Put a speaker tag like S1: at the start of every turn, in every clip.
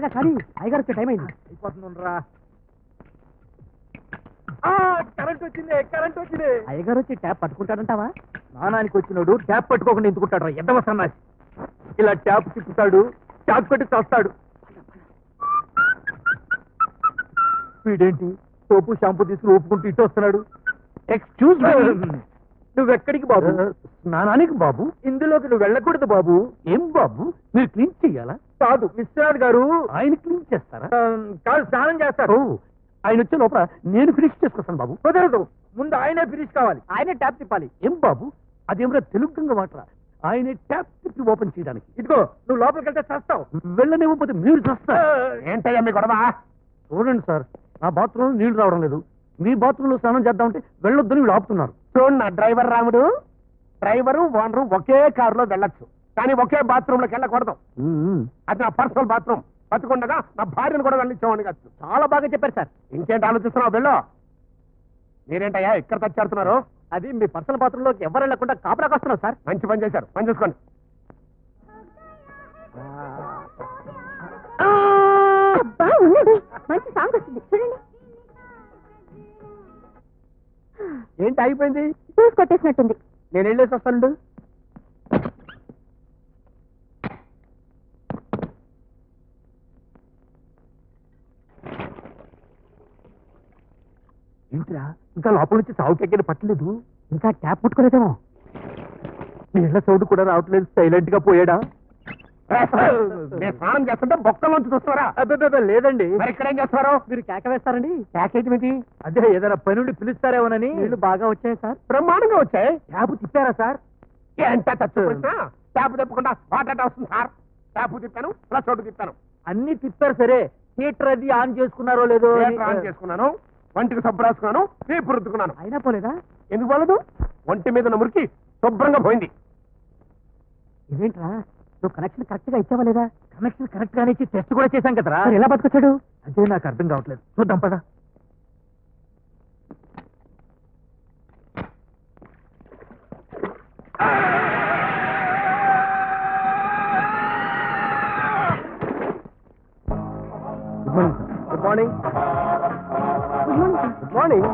S1: త్వరగా కానీ అయ్యగారు వచ్చే టైం అయింది.
S2: అయిపోతుందిరా. కరెంట్ వచ్చింది, కరెంట్ వచ్చింది.
S1: అయ్యగారు వచ్చి ట్యాప్ పట్టుకుంటాడంటావా?
S2: స్నానానికి వచ్చినోడు ట్యాప్ పట్టుకోకుండా ఎందుకుంటాడు రా ఎద్దవ సన్నాసి. ఇలా ట్యాప్ తిప్పుతాడు, ట్యాప్ పెట్టి చేస్తాడు. వీడేంటి సోపు షాంపూ తీసుకుని ఊపుకుంటూ ఇటు వస్తున్నాడు.
S1: ఎక్స్క్యూజ్
S2: నువ్వెక్కడికి బాబు?
S1: స్నానానికి బాబు.
S2: ఇందులోకి నువ్వు వెళ్ళకూడదు బాబు.
S1: ఏం బాబు మీరు క్లీన్ చెయ్యాలా?
S2: కాదు, విశ్వనాథ్ గారు.
S1: ఆయన క్లీన్ చేస్తారా?
S2: కాదు, స్నానం చేస్తారు.
S1: ఆయన వచ్చే లోపల నేను ఫినిష్ చేసుకొస్తాను బాబు.
S2: కుదరదు, ముందు ఆయనే ఫినిష్ కావాలి, ఆయనే ట్యాప్ తిప్పాలి.
S1: ఏం బాబు అదేమరా తెలుగుగా మాట్రా? ఆయనే ట్యాప్ తిప్పి ఓపెన్ చేయడానికి.
S2: ఇదిగో నువ్వు లోపలికి వెళ్తే చేస్తావు.
S1: వెళ్ళనివ్వకపోతే మీరు చేస్తారు.
S2: ఏంటయ్యా మీ గొడవ?
S1: చూడండి సార్, నా బాత్రూంలో నీళ్లు రావడం లేదు. మీ బాత్రూంలో స్నానం చేద్దామంటే వెళ్ళొద్దని వీళ్ళు ఆపుతున్నారు.
S2: చూడన్నా డ్రైవర్ రాముడు, డ్రైవరు ఓనరు ఒకే కారులో వెళ్ళొచ్చు, కానీ ఒకే బాత్రూమ్ లోకి వెళ్ళకూడదు. అది నా పర్సనల్ బాత్రూమ్. బతుకుండగా నా భార్యను కూడా వెళ్ళించామని కాదు. చాలా బాగా చెప్పారు సార్. ఇంకేంటి ఆలోచిస్తున్నావు? వెళ్ళు. మీరేంటయ్యా ఇక్కడ తెచ్చాడుతున్నారు? అది మీ పర్సనల్ బాత్రూమ్ లోకి ఎవరు వెళ్ళకుండా కాపలాకి వస్తున్నావు సార్. మంచి పని చేశారు, పని చూసుకోండి.
S3: మంచి సాంగ్ వచ్చింది చూడండి.
S2: ఏంటి అయిపోయింది?
S3: చూసి కొట్టేసినట్టుంది.
S2: నేను వెళ్ళేసి వస్తాను. ఏంటిరా ఇంకా లోపల నుంచి సావుకెక్కిన పట్టలేదు?
S1: ఇంకా ట్యాప్ పుట్టుకోలేదేమో.
S2: నీళ్ళ సౌండ్ కూడా రావట్లేదు. సైలెంట్ గా పోయాడా? నేను స్నానం చేస్తుంటే బొక్కలోంచి చూస్తారా? లేదండి. మరి ఇక్కడ ఏం చేస్తున్నారు?
S1: మీరు కేక వేస్తారండి.
S2: ప్యాకేజీ అదే ఏదైనా పని నుండి పిలుస్తారేమోనని.
S1: నీళ్లు బాగా వచ్చాయి సార్.
S2: బ్రహ్మాండంగా వచ్చాయి. ట్యాప్ తిప్పారా సార్? ఏంటా తచ్చు ట్యాప్ తిప్పకుండా వాటర్ వస్తుంది సార్. ట్యాప్ తిప్పాను, ప్లస్ చోటు తిప్పాను, అన్ని తిప్పారు. సరే హీటర్ అది ఆన్ చేసుకున్నారో లేదో? ఆన్ చేసుకున్నాను, వంటికి సబ్బు రాసుకున్నాను, తీపు రుద్దుకున్నాను.
S1: అయినా పోలేదా?
S2: ఎందుకు పోలేదు? ఒంటి మీద మురికి శుభ్రంగా పోయింది.
S1: ఇదేంట్రా నువ్వు కనెక్షన్ కరెక్ట్ గా ఇచ్చావా లేదా?
S2: కనెక్షన్ కరెక్ట్ గానే ఇచ్చి టెస్ట్ కూడా చేశాం కదరా.
S1: ఎలా బతుకొచ్చాడు?
S2: అదే నాకు అర్థం కావట్లేదు. చూద్దాం పదా. Good morning. Good morning.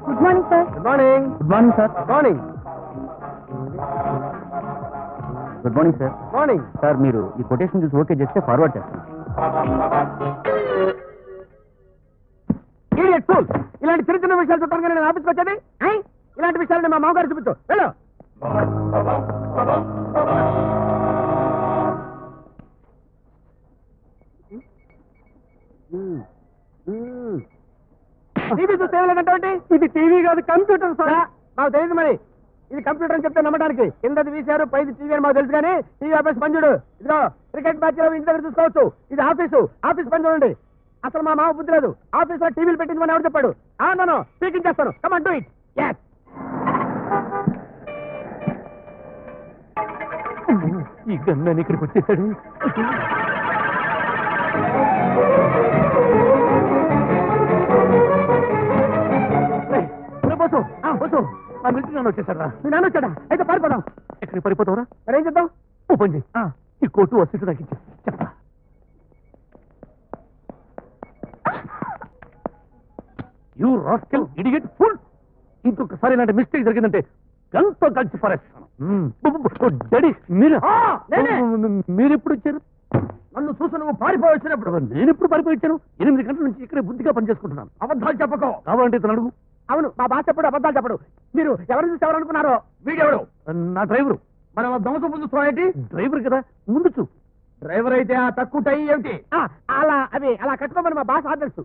S3: Good morning sir.
S2: Good morning.
S1: Good morning sir.
S2: Good morning.
S1: Good morning sir.
S2: Morning
S1: sir మీరు ఈ కొటేషన్ చూసి ఓకే చేస్తే ఫార్వర్డ్ చేస్తాను.
S2: ఇలాంటి చిన్న చిన్న విషయాలు చెప్పడానికి నేను ఆఫీస్కి వచ్చేది. ఇలాంటి విషయాలు మా మామగారు చూపించు. వెళ్ళు. టీవీ చూస్తే ఏమంటే ఇది టీవీ కాదు కంప్యూటర్ సార్. మాకు తెలియదు మరి. ఇది కంప్యూటర్ అని చెప్తే నమ్మడానికి. కిందది వీసారు, పైది టీవీ అని మాకు తెలుసు. కానీ టీవీ ఆఫీస్ పని చూడు. ఇదిగో క్రికెట్ మ్యాచ్ ఇంటి దగ్గర చూసుకోవచ్చు. ఇది ఆఫీసు, ఆఫీస్ పని చూడండి. అసలు మా మామ బుద్ధి లేదు. ఆఫీస్ లో టీవీలు పెట్టించమని ఎవరు చెప్పాడు? నన్ను స్పీకింగ్ చేస్తాను. Come on do it. yes. ఈ గన్నాన్ని ఇక్కడికి వచ్చేసాడు. ఆ మిలిటరీ నాన్న వచ్చేసారా? మీ నాన్న వచ్చాడా? అయితే పారిపోదాం. ఎక్కడికి పారిపోతావురా? మరేం చేద్దాం? ఓపెన్ చేయి. ఈ కోటు వస్తు నాకు ఇచ్చే చెప్తా. You rascal idiot full. ఇంకొకసారి ఇలాంటి మిస్టేక్ జరిగిందంటే గంతో కలిసి పారేస్తాను. డాడీ మీరు ఎప్పుడు వచ్చారు? నన్ను చూసి నువ్వు పారిపోయి వచ్చినప్పుడు. నేను ఎప్పుడు పారిపోయి వచ్చాను? 8 గంటల నుంచి ఇక్కడే బుద్ధిగా పనిచేసుకుంటున్నాను. అబద్ధాలు చెప్పకో. కావాలంటే ఇతను అడుగు. అవును, మా బాస్ చెప్పడు, అబద్ధాలు చెప్పడు. మీరు ఎవరు చూసి ఎవరు అనుకున్నారో? వీడెవడు? నా డ్రైవరు. మరి అలా దొంగ ముందు చూడండి. డ్రైవర్ కదా, ముందు చూ. డ్రైవర్ అయితే ఆ తక్కువ టై ఏమిటి? అలా అవి అలా కట్టుకోమని మా బాస్ ఆర్డర్స్.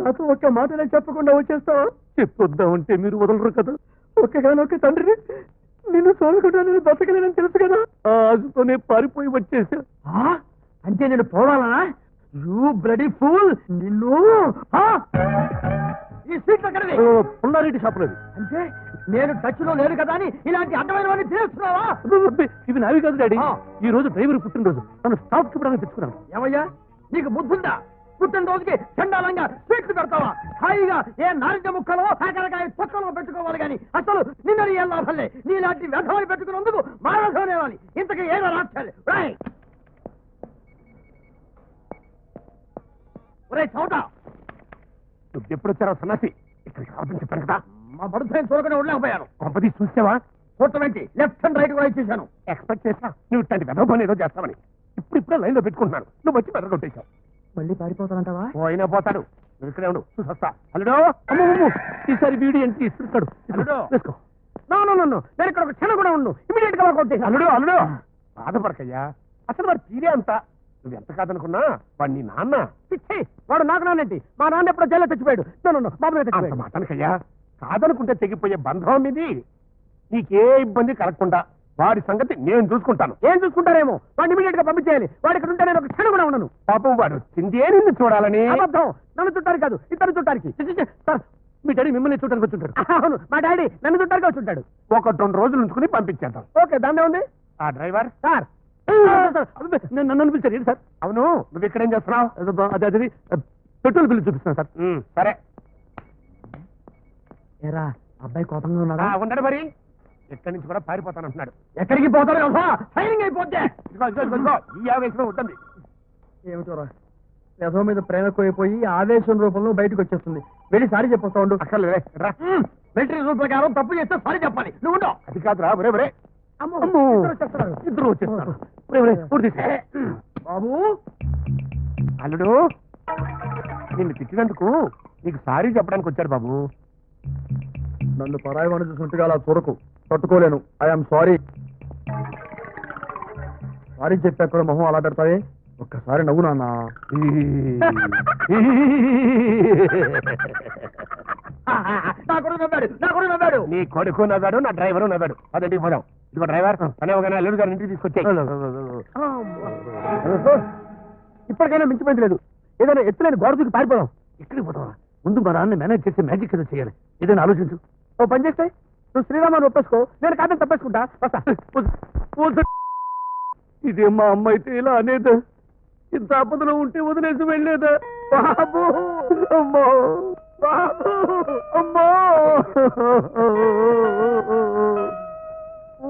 S2: నాతో ఒక్క మాటనే చెప్పకుండా వచ్చేస్తావా? చెప్పొద్దామంటే మీరు వదలరు కదా. ఒక్కగానొక్క తండ్రి నిన్ను చూడకుండా నేను బతకలేనని తెలుసు కదా. ఆ ఆశతోనే పారిపోయి వచ్చేసా. అంటే నేను పోవాలనా? You bloody fool. నిన్ను ఈ సీట్ పుల్లారెడ్డి షాప్ లేదు అంటే నేను టచ్ లో లేను కదా అని ఇలాంటి అడ్డమైన వాడిని చేస్తున్నావా? ఇవి నావి కాదు డాడీ. ఈ రోజు డ్రైవర్ పుట్టినరోజు. తను స్టాప్ చూపడానికి తెచ్చుకున్నాను. ఏమయ్యా నీకు బుద్ధుందా? పుట్టినరోజుకి చండాలంగా స్వీట్లు పెడతావా? హాయిగా ఏ నారింజ ముక్కలో కాకరకాయ పక్కలో పెట్టుకోవాలి కానీ అసలు నిన్న ఏ లాభంలే. నీలాంటి వ్యధమని పెట్టుకున్నందుకు మానసనేవాలి. ఇంతకీ ఏదో రాష్ట్రాలు ఒరే చౌట నువ్వు ఎప్పుడు వచ్చారో సన్నాసి ఇక్కడికి రావద్దని చెప్పాను కదా
S1: మా బడుతాయి చూడకుండా ఉండలేకపోయాను.
S2: కొంపది చూసావా
S1: చూడటమేంటి, లెఫ్ట్ అండ్ రైట్ కూడా ఇచ్చేసాను.
S2: ఎక్స్పెక్ట్ చేసా నువ్వు ఇట్లాంటి వెదవ పని ఏదో చేస్తావని. ఇప్పుడే లైన్ లో పెట్టుకుంటున్నాను, నువ్వు వచ్చి పెద్ద కొట్టేశావు.
S1: మళ్ళీ పారిపోతానంటావా?
S2: పోయినా పోతాడు, నువ్వు ఇక్కడే ఉండు, చూసొస్తా. అల్లుడు అమ్మమ్మ, ఈసారి వీడి ఎంట్రీ ఇస్తున్నాడు.
S1: అల్లుడు
S2: వేసుకో.
S1: నేను ఇక్కడ ఒక క్షణం కూడా ఉండు. ఇమీడియట్ గా కొట్టేసి.
S2: అల్లుడు అల్లుడు బాధపడకయ్యా, అసలు వాడు తీరే అంత. నువ్వు ఎంత కాదనుకున్నా వాడు నీ నాన్న.
S1: వాడు నాకు నాన్నేంటి, మా నాన్న ఎప్పుడో జైల్లో చచ్చిపోయాడు. బాబు
S2: అంత మాటనకయ్యా, కాదనుకుంటే తెగిపోయే బంధం ఇది. నీకే ఇబ్బంది కలగకుండా వాడి సంగతి నేను చూసుకుంటాను.
S1: ఏం చూసుకుంటారేమో, వాడిని ఇమీడియట్ గా పంపించేయాలి. వాడి ఇక్కడ ఉంటే నేను ఒక క్షణం కూడా ఉండను.
S2: పాపం వాడు వచ్చిందే నిన్ను చూడాలని.
S1: అబద్ధం, నన్ను చుట్టారు కాదు, ఇద్దరు చుట్టానికి. సార్, మీ డాడీ మిమ్మల్ని చూడటానికి వచ్చుంటాడు. అవును, మా డాడీ నన్ను చుట్టానికి వచ్చుంటాడు.
S2: 1-2 రోజులు ఉంచుకుని పంపించేద్దాం.
S1: ఓకే, దాన్నే ఉంది.
S2: ఆ డ్రైవర్
S1: సార్ నన్ను పిలిచారు ఏంటి సార్?
S2: అవును, నువ్వు ఇక్కడేం చేస్తున్నావు?
S1: అది పెట్రోల్ బిల్లు చూపిస్తున్నాను సార్.
S2: సరే
S1: ఏరా, అబ్బాయి కోపంగా ఉన్నాడా?
S2: ఉండడు మరి, ఇక్కడి నుంచి కూడా పారిపోతానంటున్నాడు.
S1: ఎక్కడికి పోతాడు కదా, ఫైరింగ్ అయిపోతే.
S2: ఈ ఆవేశమే ఉంటుంది.
S1: ఏమిటోరా, యథో మీద ప్రేమ ఎక్కువైపోయి ఆవేశం రూపంలో బయటకు వచ్చేస్తుంది. వెళ్ళి సారీ చెప్పొస్తా ఉండు.
S2: అసలు
S1: మిలిటరీ రూల్ ప్రకారం తప్పు చేస్తే సారీ చెప్పాలి. నువ్వు ఉండవు.
S2: అది కాదురా, ఒరే ఒరే.
S1: ఇద్దరు వచ్చేస్తున్నారు. బాబు,
S2: అల్లుడు నిన్ను తిట్టినందుకు నీకు సారీ చెప్పడానికి వచ్చాడు బాబు.
S1: నన్ను పరాయి వాడిని చూసినట్టుగా అలా చూడకు, తట్టుకోలేను. I'm sorry. సారీ చెప్పాక కూడా మొహం అలా పెడతావే, ఒక్కసారి నవ్వు నాన్న.
S2: నీ కొడుకు నవ్వాడు, నా డ్రైవరు నవ్వాడు. అదేంటికి పోదాం. ఇదిగో డ్రైవర్, అనేవగానే అల్లుడు గారి ఇంటికి తీసుకొచ్చాయి.
S1: ఇప్పటికైనా మించిపోయింది లేదు. ఏదైనా ఎత్తులేని గోడ దూకి పారిపోదాం. ఎక్కడికి పోతావా? ముందు మా నాన్న మేనేజ్ చేసి మ్యాజిక్ ఏదో చేయాలి. ఏదైనా ఆలోచించు. ఓ పని చేస్తే నువ్వు శ్రీరామాన్ని ఒప్పేసుకో, నేను కాదని తప్పేసుకుంటా. వస్తా. ఇదే మా అమ్మ అయితే ఇలా అనేది. ఇంత ఆపదలో ఉంటే వదిలేసి వెళ్ళేదా? బాబు, అమ్మో, బాబు, అమ్మో.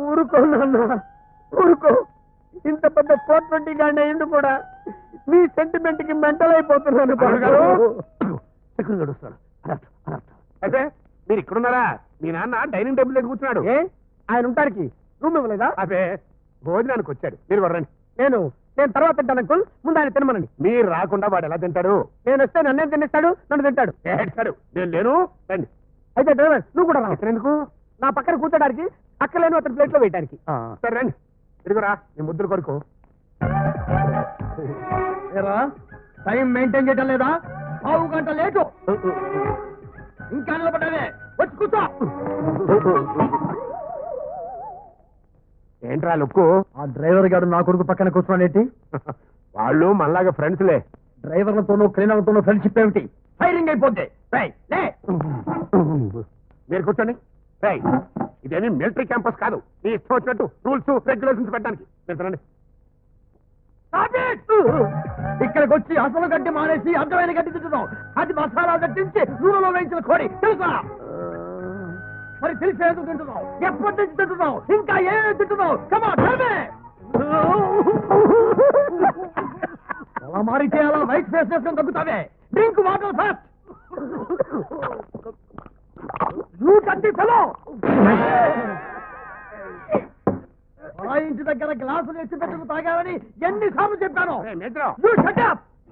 S1: ఊరుకో నాన్న, ఊరుకో. ఇంత పెద్ద 420 గానే ఇండు కూడా మీ సెంటిమెంట్ కి మెంటల్ అయిపోతున్నాను.
S2: అయితే మీరు ఇక్కడున్నారా? మీ నాన్న డైనింగ్ టేబుల్ దగ్గర కూర్చున్నాడు.
S1: ఏ, ఆయన ఉంటానికి రూమ్ ఇవ్వలేదా?
S2: అదే భోజనానికి వచ్చాడు, మీరు వర్రండి.
S1: నేను తర్వాత తింటాను అంకుల్, ముందు ఆయన తినమనండి.
S2: మీరు రాకుండా వాడు ఎలా తింటాడు?
S1: నేను వస్తే నన్నేం తినేస్తాడు, నన్ను తింటాడు.
S2: ఏడ్చాడు, నేను లేను. రండి.
S1: అయితే డ్రైవర్ నువ్వు కూడా రా.
S2: ఎందుకు?
S1: నా పక్కన కూర్చోడానికి, అక్కలేను అతని ప్లేట్ లో వేయడానికి.
S2: సరే రండి, ఇదిగురా నీ ముద్దులు కొడుకు.
S1: టైం మెయింటైన్ చేయటం లేదా? 1/2 గంట లేటు. ఇంకా నిలబడ్డావే, వచ్చి కూర్చో.
S2: ఏంట్రా లుక్కు?
S1: ఆ డ్రైవర్ గారు నా కొడుకు పక్కన కూర్చున్నాడేంటి?
S2: వాళ్ళు మనలాగా ఫ్రెండ్స్లే.
S1: డ్రైవర్లతోనూ క్లీనర్లతోనూ ఫ్రెండ్షిప్ ఏమిటి? ఫైరింగ్ అయిపోద్ది.
S2: మీరు కూర్చోండి. ఇదేమి మిలిటరీ క్యాంపస్ కాదు, మీ ఇష్టం వచ్చినట్టు రూల్స్ రెగ్యులేషన్స్ పెట్టడానికి. మీరు రండి.
S1: ఇక్కడికి వచ్చి అసలు గడ్డి మానేసి అర్థమైన గడ్డి తింటున్నాం. అది మసాలా గట్టించి నూనెలో వేయించిన కోడి తెలుసా? మరి తెలిసి ఎందుకు తింటున్నావు? ఎప్పటి నుంచి తింటున్నావు? ఇంకా ఏమేమి తింటున్నావు? అలా మారితే అలా వైట్ ఫేస్ వేసుకొని తగ్గుతావే. Drink water first. ఆ ఇంటి దగ్గర గ్లాసులు ఎత్తి పెట్టుకు తాగాలని ఎన్నిసార్లు చెప్పాను.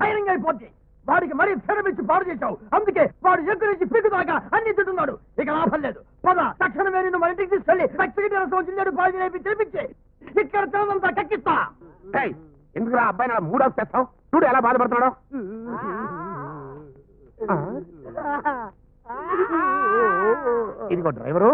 S1: ఫైరింగ్ అయిపోద్ది. వాడికి మరీ ఫెరమిచ్చి పాడు చేశావు. అందుకే వాడు ఎక్కడి నుంచి పిక్కు దాకా అన్ని తింటున్నాడు. ఇక లాభం లేదు. పద, తక్షణమే నిన్ను మన ఇంటికి తీసుకెళ్ళి పచ్చిగడ్డ పాడు చేపి తినిపించి ఇక్కడ తినదంతా కక్కిస్తా.
S2: ఎందుకు అబ్బాయి నా మూడ్ ఆఫ్ చేస్తావు? చూడు ఎలా బాధపడుతున్నాడు. ఇదిగో డ్రైవరు,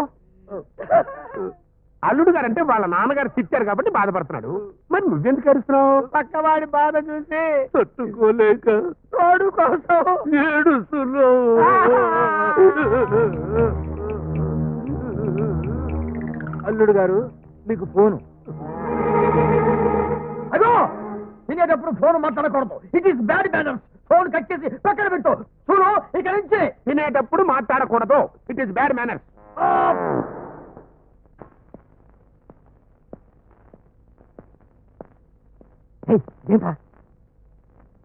S2: అల్లుడు గారంటే వాళ్ళ నాన్నగారు తిట్టారు కాబట్టి బాధపడుతున్నాడు. మరి నువ్వెందుకు అరుస్తున్నావు?
S1: పక్కవాడి బాధ చూసి
S2: తట్టుకోలేక
S1: తోడు కోసం
S2: ఏడుస్తున్నావు.
S1: అల్లుడు గారు, మీకు ఫోను. అదో తినేటప్పుడు ఫోన్ మాట్లాడకూడదు. It is bad manners. Phone cut చేసి పక్కన పెట్టు. చూడు, ఇక నుంచి
S2: తినేటప్పుడు మాట్లాడకూడదు. It is bad manners.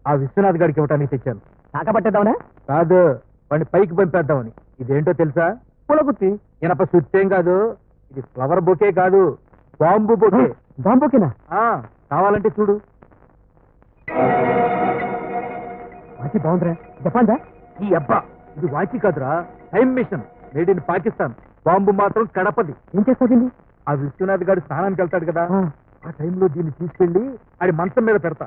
S1: ఆ విశ్వనాథ్ గారికి ఇవ్వటానికి తెచ్చాను. కాకపట్టేద్దామనా? కాదు, వాడిని పైకి పంపేద్దామని. ఇదేంటో తెలుసా? పులగుత్తి. ఇనప సుత్తేం కాదు, ఇది ఫ్లవర్ బొకే కాదు, బాంబు బొకే. బాంబుకేనా? కావాలంటే చూడు. వాచి బాగుందిరా, జపాన్దా? ఈ అబ్బా, ఇది వాచి కాదురా, time machine, made in Pakistan. Bomb మాత్రం కడపది. ఏం చేస్తుంది? ఆ విశ్వనాథ్ గారు స్నానానికి వెళ్తాడు కదా, ఆ టైంలో దీన్ని తీసుకెళ్లి ఆడి మంచం మీద పెడతా.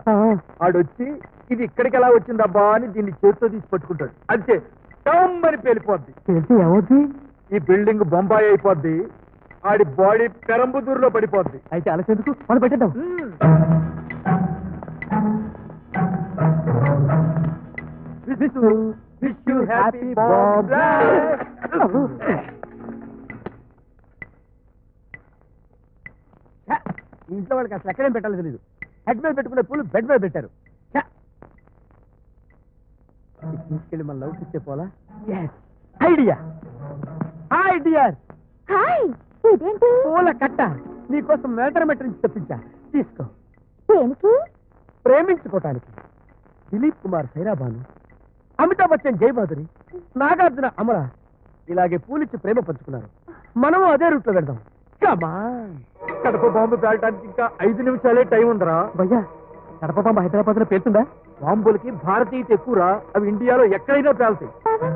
S1: ఆడొచ్చి ఇది ఇక్కడికి ఎలా వచ్చిందబ్బా అని దీన్ని చేతితో తీసి పట్టుకుంటాడు. అంతే, టమ్మని పేలిపోద్ది. ఏమవుద్ది? ఈ బిల్డింగ్ బొంబాయి అయిపోద్ది, ఆడి బాడీ పెరంబుదూరులో పడిపోద్ది. అయితే అలసేందుకు మనం పెట్టేద్దాం. Wish you happy birthday. ఇంట్లో వాళ్ళకి అసలు ఎక్కడేం పెట్టాలో తెలీదు. హెడ్ మీద పెట్టుకునే పూలు బెడ్ మీద పెట్టారు. తీసుకెళ్ళి మన లవ్ ఇస్తే పోలా. ఐడియా. Hi dear.
S3: హాయ్, ఇదేంటి?
S1: పూల కట్ట నీకోసం మేటర్మెట్ నుంచి తెప్పించా, తీసుకో.
S3: దేనికి?
S1: ప్రేమించుకోవటానికి. దిలీప్ కుమార్ సైరాబాను, అమితాబ్ బచ్చన్ జయబాదురి, నాగార్జున అమర ఇలాగే పూలిచ్చి ప్రేమ పంచుకున్నారు. మనము అదే రూట్ లో వెళ్దాం. కడప బాంబు పేలటానికి ఇంకా 5 నిమిషాలే టైం ఉందరా. భయ్యా, కడప బాంబు హైదరాబాద్ లో పేలుతుందా? బాంబులకి భారతీయత ఎక్కువరా, అవి ఇండియాలో ఎక్కడైనా పేలుతాయి.